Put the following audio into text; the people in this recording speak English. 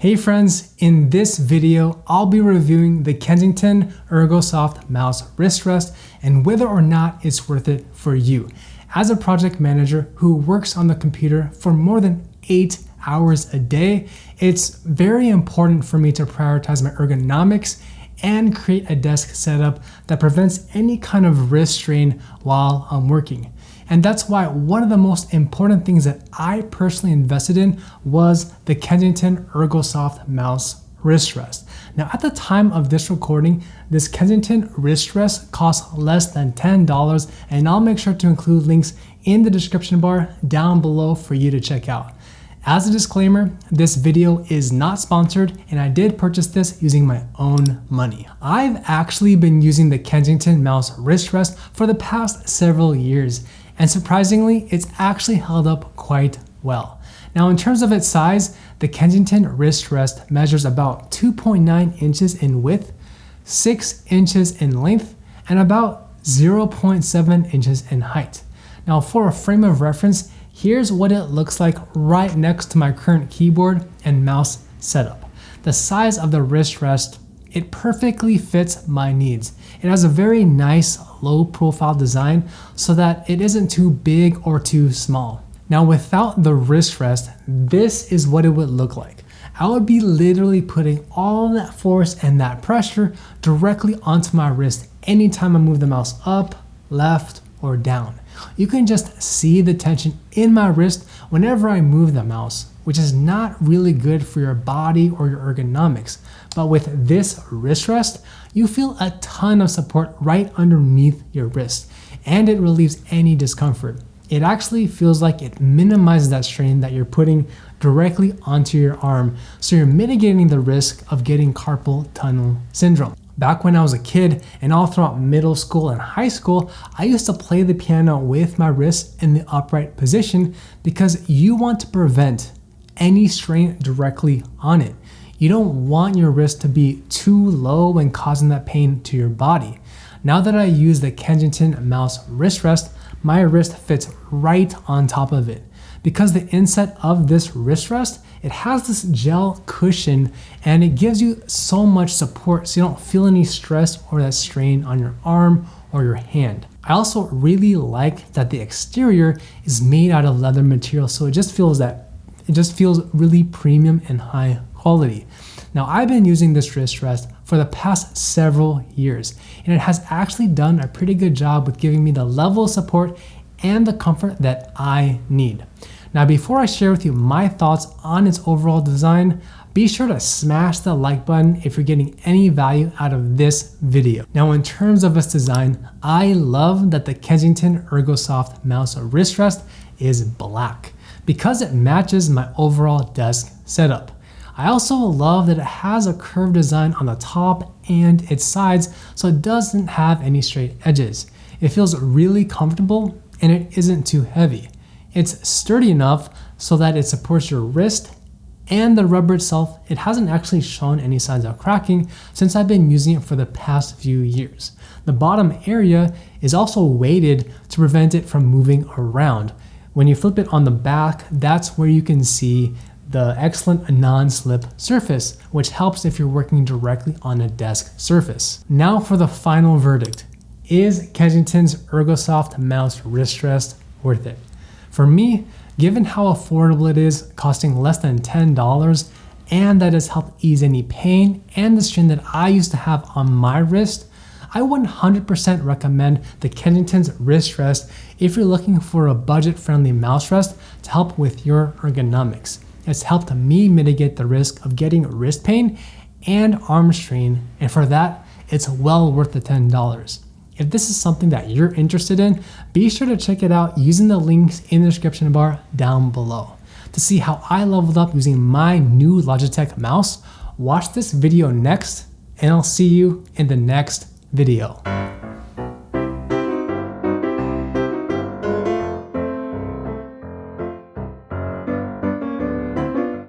Hey friends, in this video, I'll be reviewing the Kensington Ergosoft Mouse Wrist Rest and whether or not it's worth it for you. As a project manager who works on the computer for more than 8 hours a day, it's very important for me to prioritize my ergonomics and create a desk setup that prevents any kind of wrist strain while I'm working. And that's why one of the most important things that I personally invested in was the Kensington Ergosoft Mouse Wrist Rest. Now at the time of this recording, this Kensington Wrist Rest costs less than $10, and I'll make sure to include links in the description bar down below for you to check out. As a disclaimer, this video is not sponsored and I did purchase this using my own money. I've actually been using the Kensington Mouse Wrist Rest for the past several years, and surprisingly, it's actually held up quite well. Now in terms of its size, the Kensington Wrist Rest measures about 2.9 inches in width, 6 inches in length, and about 0.7 inches in height. Now for a frame of reference, here's what it looks like right next to my current keyboard and mouse setup. The size of the wrist rest, it perfectly fits my needs. It has a very nice low profile design so that it isn't too big or too small. Now without the wrist rest, this is what it would look like. I would be literally putting all that force and that pressure directly onto my wrist anytime I move the mouse up, left, or down. You can just see the tension in my wrist whenever I move the mouse, which is not really good for your body or your ergonomics. But with this wrist rest, you feel a ton of support right underneath your wrist, and it relieves any discomfort. It actually feels like it minimizes that strain that you're putting directly onto your arm, so you're mitigating the risk of getting carpal tunnel syndrome. Back when I was a kid and all throughout middle school and high school, I used to play the piano with my wrists in the upright position because you want to prevent any strain directly on it. You don't want your wrist to be too low and causing that pain to your body. Now that I use the Kensington Mouse Wrist Rest, my wrist fits right on top of it. Because the inset of this wrist rest, it has this gel cushion and it gives you so much support so you don't feel any stress or that strain on your arm or your hand. I also really like that the exterior is made out of leather material, so it just feels really premium and high quality. Now I've been using this wrist rest for the past several years, and it has actually done a pretty good job with giving me the level of support and the comfort that I need. Now before I share with you my thoughts on its overall design, be sure to smash the like button if you're getting any value out of this video. Now in terms of its design, I love that the Kensington Ergosoft Mouse Wrist Rest is black because it matches my overall desk setup. I also love that it has a curved design on the top and its sides, so it doesn't have any straight edges. It feels really comfortable and it isn't too heavy. It's sturdy enough so that it supports your wrist, and the rubber itself, it hasn't actually shown any signs of cracking since I've been using it for the past few years. The bottom area is also weighted to prevent it from moving around. When you flip it on the back, that's where you can see the excellent non-slip surface, which helps if you're working directly on a desk surface. Now for the final verdict. Is Kensington's Ergosoft Mouse Wrist Rest worth it? For me, given how affordable it is, costing less than $10, and that has helped ease any pain and the strain that I used to have on my wrist, I would 100% recommend the Kensington's Wrist Rest if you're looking for a budget-friendly mouse rest to help with your ergonomics. It's helped me mitigate the risk of getting wrist pain and arm strain, and for that, it's well worth the $10. If this is something that you're interested in, be sure to check it out using the links in the description bar down below. To see how I leveled up using my new Logitech mouse, watch this video next, and I'll see you in the next video.